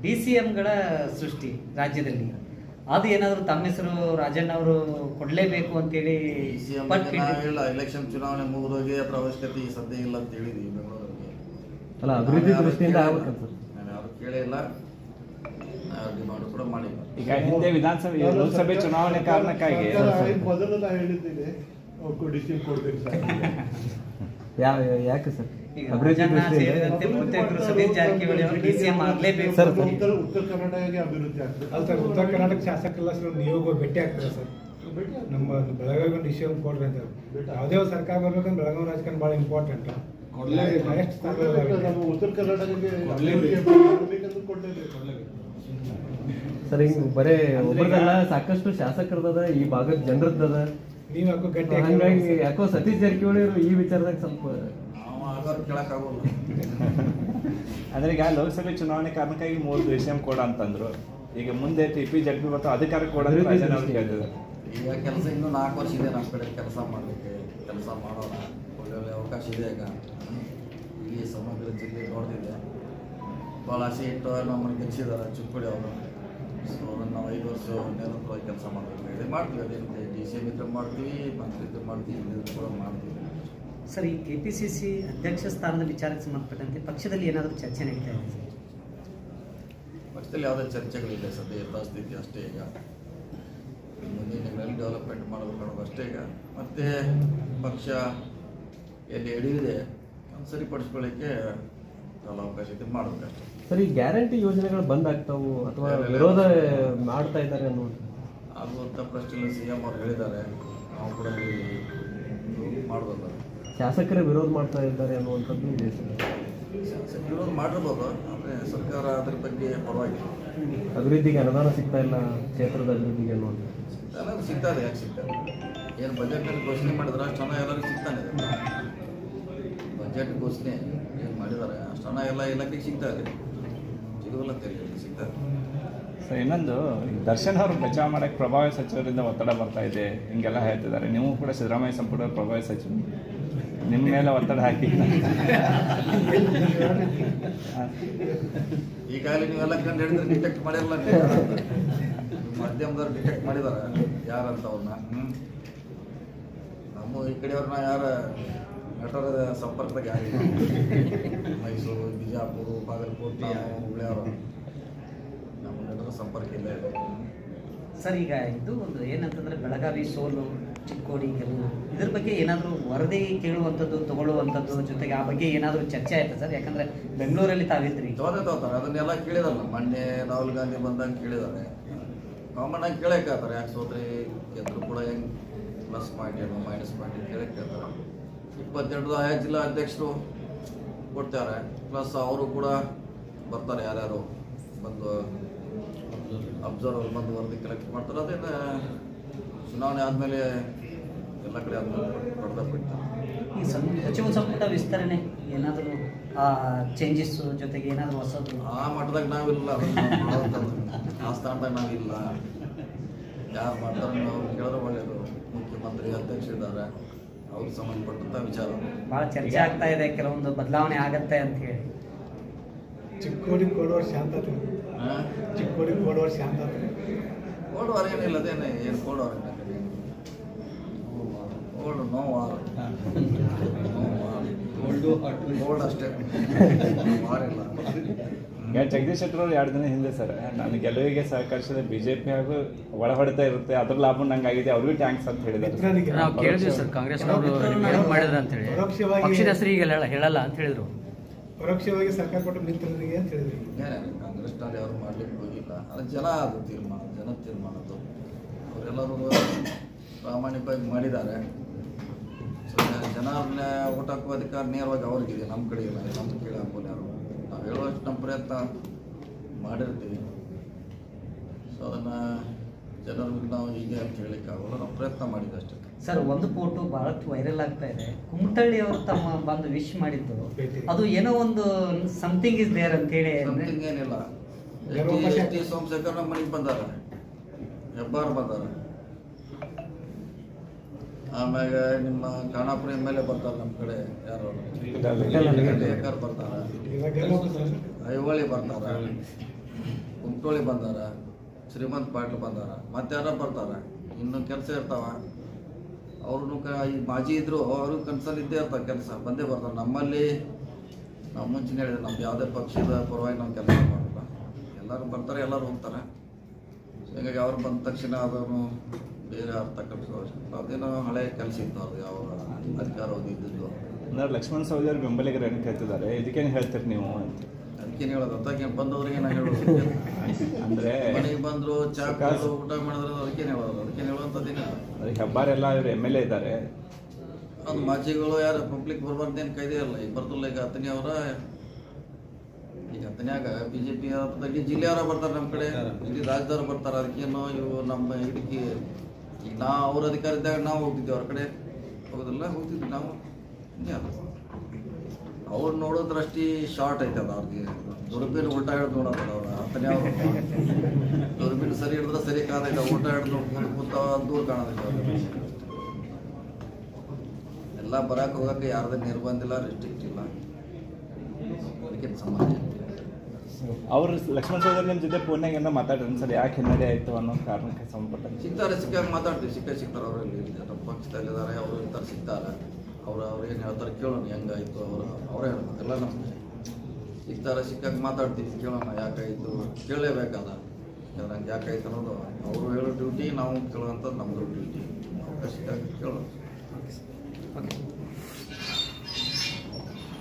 DCMಗಳ ಸೃಷ್ಟಿ ರಾಜ್ಯದಲ್ಲಿ ಅದು ಏನಾದರೂ ತಮ್ಮ ಹೆಸರು ರಾಜಣ್ಣ ಅವರು ಕೊಡಲೇಬೇಕು ಅಂತೇಳಿ ಎಲೆಕ್ಷನ್ ಚುನಾವಣೆ ಮುಗಿದೋಗಿ ಅದರ ಅವಶ್ಯಕತೆ ಸದ್ಯ ಇಲ್ಲ ಅಂತ ಹೇಳಿದ್ವಿ ಬೆಂಗಳೂರಿಗೆ. ಅಲ್ಲ ಅಭಿವೃದ್ಧಿ ದೃಷ್ಟಿಯಿಂದ ಆಗಬೇಕಂತ ನಾನು ಯಾರು ಕೇಳೇ ಇಲ್ಲ, ಡಿಮಾಂಡ್ ಕೂಡ ಮಾಡಿಲ್ಲ. ಈಗ ಹಿಂದೆ ವಿಧಾನಸಭೆ ಲೋಕಸಭೆ ಚುನಾವಣೆ ಕಾರಣಕ್ಕಾಗಿ ಮೊದಲು ನಾನು ಹೇಳಿದ್ದೀನಿ DCM ಕೊಡ್ಬೇಕು ಸರ್. ಯಾಕೆ ಸರ್ ಸೇರಿದಂತೆ ಬಹುತೇಕರು ಸತೀಶ್ ಜಾರಕಿಹೊಳಿ ಅವರು DCM ಆಗಲೇಬೇಕು ಸರ್. ಉತ್ತರ ಕರ್ನಾಟಕಕ್ಕೆ ಅಭಿವೃದ್ಧಿ ಆಗ್ತದೆ. ಅಲ್ಲ ಸರ್, ಉತ್ತರ ಕರ್ನಾಟಕ ಶಾಸಕರೆಲ್ಲ ಸರ್ ನೀವು ಭೇಟಿ ಆಗ್ತದೆ ಸರ್. ನಮ್ಮ ಬೆಳಗಾವಿ DCM ಕೊಡ್ರಿ ಅಂತ ಯಾವುದೇ ಒಂದು ಸರ್ಕಾರ ಬರ್ಬೇಕಂದ್ರೆ ಬೆಳಗಾವಿ ರಾಜಕಾರಣ ಭಾಳ ಇಂಪಾರ್ಟೆಂಟ್. ನಮ್ಮ ಉತ್ತರ ಕರ್ನಾಟಕಕ್ಕೆ ಕೊಡಲೇಬೇಕು. ಸರ್ ಹಿಂಗ್ ಬರೇ ಒಬ್ಬರದಲ್ಲ, ಸಾಕಷ್ಟು ಶಾಸಕರದ ಈ ಭಾಗದ ಜನರದ್ದದ. ನೀವು ಯಾಕೋ ಗಟ್ಟಿ ಹಂಗಾಗಿ ಯಾಕೋ ಸತೀಶ್ ಜಾರಕಿಹೊಳಿ ಈ ವಿಚಾರದಾಗ ಸ್ವಲ್ಪ ಕೇಳಕ್ಕಾಗೋಲ್ಲ. ಅಂದ್ರೆ ಈಗ ಲೋಕಸಭೆ ಚುನಾವಣೆ ಕಾರಣಕ್ಕಾಗಿ 3 DCM ಕೊಡ ಅಂತಂದ್ರು. ಈಗ ಮುಂದೆ TP ಜಡ್ಪಿ ಮತ್ತು ಅಧಿಕಾರ ಕೊಡೋದು ರಾಜಣ್ಣ ಅವ್ರು ಕೇಳಿದ್ರು. ಈಗ ಕೆಲಸ ಇನ್ನೂ 4 ವರ್ಷ ಇದೆ ನಮ್ಮ ಕಡೆ, ಕೆಲಸ ಮಾಡಲಿಕ್ಕೆ. ಕೆಲಸ ಮಾಡೋಣ, ಒಳ್ಳೊಳ್ಳೆ ಅವಕಾಶ ಇದೆ. ಈಗ ಇಲ್ಲಿ ಸಮಗ್ರ ಜಿಲ್ಲೆ ನೋಡ್ತಿದೆ, ಭಾಳ ಆಸೆ ಇಟ್ಟು ನಮ್ಮನ್ನು ಗೆಲ್ಲಿಸಿದ್ದಾರೆ ಚಿಕ್ಕೋಡಿ ಅವರು. ಸೊ ಅದನ್ನು ನಾವು 5 ವರ್ಷ ನಿರಂತರವಾಗಿ ಕೆಲಸ ಮಾಡಬೇಕು ಹೇಳಿ ಮಾಡ್ತೀವಿ. ಅದೇನಿದೆ DCM ಇದ್ರೆ ಮಾಡ್ತೀವಿ, ಮಂತ್ರಿ ಇದ್ರೆ ಮಾಡ್ತೀವಿ, ಇದ್ರೆ ಕೂಡ ಮಾಡ್ತೀವಿ. ಸರ್, ಈ KPCC ಅಧ್ಯಕ್ಷ ಸ್ಥಾನದ ವಿಚಾರಕ್ಕೆ ಸಂಬಂಧಪಟ್ಟಂತೆ ಪಕ್ಷದಲ್ಲಿ ಏನಾದರೂ ಚರ್ಚೆ ನಡೀತಾ ಇದೆ ಸರ್? ಪಕ್ಷದಲ್ಲಿ ಯಾವುದೇ ಚರ್ಚೆಗಳಿದೆ ಸದ್ಯ ಯಥಾಸ್ಥಿತಿ ಅಷ್ಟೇ. ಈಗ ಮುಂದಿನ ದಿನಗಳಲ್ಲಿ ಡೆವಲಪ್ಮೆಂಟ್ ಮಾಡಬೇಕು ಅನ್ನೋದು ಅಷ್ಟೇ. ಈಗ ಮತ್ತೆ ಪಕ್ಷ ಎಲ್ಲಿ ಎಳೆದಿದೆ ಸರಿಪಡಿಸ್ಕೊಳ್ಳಿಕ್ಕೆ ಅವಕಾಶ ಇದೆ, ಮಾಡಬೇಕಷ್ಟೇ. ಸರ್, ಈ ಗ್ಯಾರಂಟಿ ಯೋಜನೆಗಳು ಬಂದ್ ಆಗ್ತಾವು ಅಥವಾ ವಿರೋಧ ಮಾಡ್ತಾ ಇದ್ದಾರೆ ಅನ್ನೋದು ಆಗುವಂಥ ಪ್ರಶ್ನೆ CM ಅವ್ರು ಹೇಳಿದ್ದಾರೆ, ನಾವು ಕೂಡ ಮಾಡ್ಬೋದು. ಶಾಸಕರೇ ವಿರೋಧ ಮಾಡ್ತಾ ಇದ್ದಾರೆ ಅನ್ನುವಂಥದ್ದು ಇದೆ ಸರ್. ಶಾಸಕರು ವಿರೋಧ ಮಾಡಿರ್ಬೋದು, ಆದರೆ ಸರ್ಕಾರ ಅದ್ರ ಬಗ್ಗೆ ಪರವಾಗಿಲ್ಲ. ಅಭಿವೃದ್ಧಿಗೆ ಅನುದಾನ ಸಿಗ್ತಾ ಇಲ್ಲ, ಕ್ಷೇತ್ರದ ಅಭಿವೃದ್ಧಿಗೆ ಅನ್ನುವಂಥದ್ದು ಎಲ್ಲರಿಗೂ ಸಿಗ್ತದೆ. ಯಾಕೆ ಸಿಗ್ತದೆ? ಏನು ಬಜೆಟ್ನಲ್ಲಿ ಘೋಷಣೆ ಮಾಡಿದ್ರೆ ಅಷ್ಟು ಹಣ ಎಲ್ಲರಿಗೂ ಸಿಗ್ತಾನೆ ಇದೆ. ಬಜೆಟ್ ಘೋಷಣೆ ಏನು ಮಾಡಿದ್ದಾರೆ ಅಷ್ಟು ಹಣ ಎಲ್ಲ ಇಲಾಖೆಗೆ ಸಿಗ್ತಾ ಇದೆ. ಸಿಗೋಲ್ಲ ತೆರಿಗೆ ಸಿಗ್ತದೆ. ಸೊ ಇನ್ನೊಂದು, ದರ್ಶನ್ ಅವರು ಬಚಾವ್ ಮಾಡಕ್ಕೆ ಪ್ರಭಾವಿ ಸಚಿವರಿಂದ ಒತ್ತಡ ಬರ್ತಾ ಇದೆ ಹಿಂಗೆಲ್ಲ ಹೇಳ್ತಿದ್ದಾರೆ. ನೀವು ಕೂಡ ಸಿದ್ದರಾಮಯ್ಯ ಸಂಪುಟ ಪ್ರಭಾವಿ ಸಚಿವರು, ನಿಮ್ಮ ಮೇಲೆ ಒತ್ತಡ ಹಾಕಿ ಈಗಾಗಲೇ ನೀವೆಲ್ಲ ಕಂಡು ಹಿಡಿದ್ರೆ ಡಿಟೆಕ್ಟ್ ಮಾಡಿರಲ್ಲ, ಮಾಧ್ಯಮದವ್ರು ಡಿಟೆಕ್ಟ್ ಮಾಡಿದ್ದಾರೆ ಯಾರಂತ ಅವ್ರನ್ನ. ನಮ್ಮ ಈ ಕಡೆಯವ್ರನ್ನ ಯಾರ ನಟರದ ಸಂಪರ್ಕದಾಗ ಯಾರಿಲ್ಲ. ಮೈಸೂರು, ಬಿಜಾಪುರ, ಬಾಗಲಕೋಟೆ, ನಾವು ಹುಬ್ಳಿಯವರು, ನಮ್ಮ ನಟರ ಸಂಪರ್ಕ ಇಲ್ಲ. ಸರ್, ಈಗ ಇದು ಒಂದು ಏನಂತಂದ್ರೆ ಬೆಳಗಾವಿ ಸೋಲು, ಚಿಕ್ಕೋಡಿ ಗೆಲುವು, ಇದ್ರ ಬಗ್ಗೆ ಏನಾದರೂ ವರದಿ ಕೇಳುವಂಥದ್ದು, ತಗೊಳ್ಳುವಂಥದ್ದು, ಜೊತೆಗೆ ಆ ಬಗ್ಗೆ ಏನಾದರೂ ಚರ್ಚೆ ಆಯ್ತಾ ಸರ್? ಯಾಕಂದ್ರೆ ಬೆಂಗಳೂರಲ್ಲಿ ತಾವಿದ್ರಿ. ತಗೋತಾರೆ, ಅದನ್ನೆಲ್ಲ ಕೇಳಿದಾರಲ್ಲ. ಮೊನ್ನೆ ರಾಹುಲ್ ಗಾಂಧಿ ಬಂದಾಗ ಕೇಳಿದ್ದಾರೆ. ಕಾಮನ್ ಆಗಿ ಕೇಳಕ್ಕಾಗ್ತಾರೆ, ಯಾಕೆ ಸೋತ್ರಿ ಗೆದ್ರು ಕೂಡ ಹೆಂಗೆ ಪ್ಲಸ್ ಪಾಯಿಂಟ್ ಏನು ಮೈನಸ್ ಪಾಯಿಂಟ್ ಕೇಳಕ್ಕಾಗ್ತಾರೆ. 22 ಆಯಾ ಜಿಲ್ಲಾ ಅಧ್ಯಕ್ಷರು ಕೊಡ್ತಾರೆ, ಪ್ಲಸ್ ಅವರು ಕೂಡ ಬರ್ತಾರೆ, ಯಾರ್ಯಾರು ಬಂದು ಅಬ್ಸರ್ವರ್ ಬಂದು ವರದಿ ಕಲೆಕ್ಟ್ ಮಾಡ್ತಾರೆ. ಅದೇನು ಚುನಾವಣೆ ಆದಮೇಲೆ ಎಲ್ಲ ಕಡೆ ಆದ್ಮೇಲೆ ಕೊಡ್ತಾ ಬಿಡ್ತಾರೆ. ಈ ಸಚಿವ ಸಂಪುಟ ವಿಸ್ತರಣೆ ಏನಾದರೂ ಚೇಂಜಸ್ ಜೊತೆಗೆ ಏನಾದರೂ ಹೊಸದು ಆ ಮಟ್ಟದಾಗ ನಾವಿಲ್ಲ, ಆ ಸ್ಥಾನದಾಗ ನಾವಿಲ್ಲ. ಯಾರು ಮಾಡ್ತಾರೆ ನಾವು ಕೇಳಿದ್ರೆ ಒಳ್ಳೆಯದು. ಮುಖ್ಯಮಂತ್ರಿ ಅಧ್ಯಕ್ಷರಿದ್ದಾರೆ, ಅವ್ರಿಗೆ ಸಂಬಂಧಪಟ್ಟಂಥ ವಿಚಾರ ಭಾಳ ಚರ್ಚೆ ಆಗ್ತಾ ಇದೆ, ಕೆಲವೊಂದು ಬದಲಾವಣೆ ಆಗತ್ತೆ ಅಂತ ಹೇಳಿ. ಚಿಕ್ಕೋಡಿ ಕೊಡುವ ಶಾಂತತೆ, ಚಿಕ್ಕೋಡಿ ಕೊಡುವ ಶಾಂತತೆ ಕೋಲ್ಡ್ ಏನಿಲ್ಲ. ಅದೇನೆ ಏನು cold war cold no war, cold ಅಷ್ಟೇ, ವಾರ್ ಇಲ್ಲ. ಈಗ ಜಗದೀಶ್ ಶೆಟ್ಟರ್ ಅವರು 2 ದಿನ ಹಿಂದೆ ಸರ್, ನಾನು ಗೆಲುವಿಗೆ ಸಹಕರಿಸಿದ BJP ಹಾಗೂ ಒಳ ಹೊಡೆತ ಇರುತ್ತೆ, ಅದ್ರ ಲಾಭ ನಂಗೆ ಆಗಿದೆ, ಅವ್ರಿಗೂ ಟ್ಯಾಂಕ್ಸ್ ಅಂತ ಹೇಳಿದ್ದಾರೆ. ನಾವು ಕೇಳಿದ್ವಿ ಸರ್, ಕಾಂಗ್ರೆಸ್ ಮಾಡಿದ್ರು ಅಂತ ಹೇಳಿ, ಪಕ್ಷದ ಹೆಸರು ಈಗ ಹೇಳಲ್ಲ ಅಂತ ಹೇಳಿದ್ರು. ಪರೋಕ್ಷವಾಗಿ ಸರ್ಕಾರ ಕೊಟ್ಟ ಮಿತ್ರರಿಗೆ ಅಂತ ಹೇಳಿದ್ರು. ಕಾಂಗ್ರೆಸ್ನಲ್ಲಿ ಯಾರು ಮಾಡ್ಲಿಕ್ಕೆ ಹೋಗಿಲ್ಲ, ಅದು ಜನ ಅದು ತೀರ್ಮಾನ, ಜನ ತೀರ್ಮಾನದ್ದು. ಅವರೆಲ್ಲರೂ ಪ್ರಾಮಾಣಿಕವಾಗಿ ಮಾಡಿದ್ದಾರೆ. ಸೊ ಜನರನ್ನ ಓಟ್ ಹಾಕುವ ಅಧಿಕಾರ ನೇರವಾಗಿ ಅವ್ರಿಗಿದೆ, ನಮ್ಮ ಕಡೆ ಇಲ್ಲ. ನಮ್ಮ ಕೇಳಿ ಹಾಕೋಲ್ಲ ಯಾರು. ನಾವು ಹೇಳುವಷ್ಟು ನಮ್ಮ ಪ್ರಯತ್ನ ಮಾಡಿರ್ತೀವಿ. ಸೊ ಅದನ್ನು ಜನರಿಗೆ ನಾವು ಹೀಗೆ ಅಂತ ಹೇಳಲಿಕ್ಕೆ ಆಗೋಲ್ಲ, ನಾವು ಪ್ರಯತ್ನ ಮಾಡಿದ್ದೆ ಅಷ್ಟೇ. ಸರ್, ಒಂದು ಫೋಟೋ ಬಹಳಷ್ಟು ವೈರಲ್ ಆಗ್ತಾ ಇದೆ. ಕುಮಟಳ್ಳಿ ಅವರು ತಮ್ಮ ಬಂದು ವಿಶ್ ಮಾಡಿದ್ದು, ಅದು ಏನೋ ಒಂದು ಸಮಥಿಂಗ್ ಇಸ್ ದೇರ್ ಅಂತ ಹೇಳಿ. ಸಮಥಿಂಗ್ ಏನಿಲ್ಲ. ST ಸೋಮಶೇಖರ್ ನಮ್ಮ ಮನೆಗೆ ಬಂದಾರ, ಹೆಬ್ಬಾರ್ ಬಂದಾರ. ಆಮ್ಯಾಗ ನಿಮ್ಮ ಖಾನಾಪುರ ಎಮ್.ಎಲ್.ಎ ಬರ್ತಾರೆ ನಮ್ಮ ಕಡೆ ಯಾರು ಲೇಖರ್ ಬರ್ತಾರೆ, ಐಹೊಳಿ ಬರ್ತಾರ, ಕುಮಟೋಳಿ ಬಂದಾರ, ಶ್ರೀಮಂತ್ ಪಾಟೀಲ್ ಬಂದಾರ, ಮತ್ತೆ ಯಾರ ಬರ್ತಾರ. ಇನ್ನೂ ಕೆಲಸ ಇರ್ತಾವ. ಅವ್ರನ್ನು ಈ ಮಾಜಿ ಇದ್ರು ಅವ್ರಿಗೆ ಕನ್ಸಲ್ಲಿ ಇದ್ದೇ ಇರ್ತಾವೆ, ಕೆಲಸ ಬಂದೇ ಬರ್ತಾರೆ. ನಮ್ಮಲ್ಲಿ ನಾವು ಮುಂಚೆನೇ ಹೇಳಿದ್ರೆ ನಮ್ಮ ಯಾವುದೇ ಪಕ್ಷದ ಪರವಾಗಿ ನಾವು ಕೆಲಸ ಮಾಡಲ್ಲ. ಎಲ್ಲರೂ ಬರ್ತಾರೆ, ಎಲ್ಲರೂ ಹೋಗ್ತಾರೆ. ಹೀಗಾಗಿ ಅವ್ರು ಬಂದ ತಕ್ಷಣ ಅದನ್ನು ಬೇರೆ ಅರ್ಥ ಕಲ್ಪಿಸೋದು ಅದೇನೋ ಹಳೆ ಕೆಲಸ ಇತ್ತು. ಅದು ಯಾವ ಅಧಿಕಾರ ಇದ್ದಿದ್ದು ಅಂದ್ರೆ ಲಕ್ಷ್ಮಣ ಸವದಿ ಅವ್ರ ಬೆಂಬಲಿಗರು ಏನು ಕೇಳ್ತಿದ್ದಾರೆ, ಇದಕ್ಕೇನು ಹೇಳ್ತೀರಿ ನೀವು ಅಂತ? ಅದಕ್ಕೇನು ಹೇಳೋದು, ಅದಕ್ಕೆ ಬಂದವ್ರಿಗೆ ನಾ ಹೇಳೋದು. ಅಂದರೆ ಮನೆಗೆ ಬಂದರು, ಚಾ ಕುಡಿದ್ರು, ಊಟ ಮಾಡಿದ್ರೆ ಅದಕ್ಕೇನು ಹೇಳೋದು, ಅದಕ್ಕೇನು ಹೇಳುವಂಥದ್ದೇನಿಲ್ಲ. ಅದಕ್ಕೆ ಹೆಬ್ಬಾರೆಲ್ಲ ಇವರು ಎಮ್.ಎಲ್.ಎ ಇದ್ದಾರೆ. ಅದು ಮಾಜಿಗಳು ಯಾರು ಪಬ್ಲಿಕ್ ಬರ್ಬಾರ್ದೇನು ಕೈದೇ ಇಲ್ಲ. ಈಗ ಬರ್ತಿಲ್ಲ. ಈಗ ಹತ್ತನೇ ಅವರ ಈಗ ಹತ್ತನ್ಯಾಗ BJP ಇಡೀ ಜಿಲ್ಲೆಯವರ ಬರ್ತಾರೆ ನಮ್ಮ ಕಡೆ, ಇಡೀ ರಾಜ್ಯದವ್ರು ಬರ್ತಾರೆ. ಅದಕ್ಕೇನು ಇವು ನಮ್ಮ ಇದಕ್ಕೆ ಈಗ ಅವ್ರ ಅಧಿಕಾರ ಇದ್ದಾಗ ನಾವು ಹೋಗ್ತಿದ್ವಿ ಅವ್ರ ಕಡೆ, ಹೋಗೋದಿಲ್ಲ ಹೋಗ್ತಿದ್ವಿ ನಾವು. ಅವ್ರು ನೋಡೋದ್ರಷ್ಟಿ ಶಾರ್ಟ್ ಐತೆ ಅದು. ಅವ್ರಿಗೆ ದುರ್ಬೀನ್ ಉಲ್ಟಾ ಹಿಡ್ದು ನೋಡೋದು ಅವ್ರು. ಹತ್ತನೇ ಅವ್ರು ದುರ್ಬೀನ್ ಸರಿ ಹಿಡಿದ್ರೆ ಸರಿ ಕಾಣೈತೆ, ಉಲ್ಟಾ ಹಿಡ್ದು ನೋಡ್ಕೊಂಡು ಕೂತ ದೂರ ಕಾಣೋದೈತೆ ಅವ್ರಿಗೆ. ಎಲ್ಲ ಬರಕ್ಕೆ ಹೋಗಕ್ಕೆ ಯಾರ್ದೇ ನಿರ್ಬಂಧ ಇಲ್ಲ, ರೆಸ್ಟ್ರಿಕ್ಟ್ ಇಲ್ಲ. ಅದಕ್ಕೆ ಸಂಬಂಧ ಅವ್ರು ಲಕ್ಷ್ಮಣ ಸವದಿ ನಿಮ್ಮ ಜೊತೆ ಫೋನ್ನಾಗ ಏನೋ ಮಾತಾಡ್ರಿ ಸರ್, ಯಾಕೆ ಹಿನ್ನಡೆ ಆಯಿತು ಅನ್ನೋ ಕಾರಣಕ್ಕೆ ಸಂಬಂಧಪಟ್ಟ ಸಿಗ್ತಾರೆ, ಸಿಕ್ಕಾಗ ಮಾತಾಡ್ತೀವಿ. ಸಿಗ್ತಾರೆ ಅವರಲ್ಲಿ ನಮ್ಮ ಪಕ್ಷದಲ್ಲಿದ್ದಾರೆ, ಅವರು ಇರ್ತಾರೆ, ಸಿಗ್ತಾರೆ. ಅವ್ರು ಏನು ಹೇಳ್ತಾರೆ ಕೇಳೋಣ, ಹೆಂಗಾಯಿತು ಅವರೇ ಹೇಳ್ತಾರೆ. ಎಲ್ಲ ನಮ್ಗೆ ಸಿಗ್ತಾಗ ಮಾತಾಡ್ತೀವಿ, ಕೇಳೋಣ ಯಾಕಾಯಿತು, ಕೇಳಲೇಬೇಕಾದ ನಂಗೆ ಯಾಕಾಯ್ತು ಅನ್ನೋದು ಅವರು ಹೇಳೋ ಡ್ಯೂಟಿ, ನಾವು ಕೇಳುವಂಥದ್ದು ನಮ್ಮದು ಡ್ಯೂಟಿ. ಸಿಕ್ಕಾಗ ಕೇಳೋಣ. ಓಕೆ.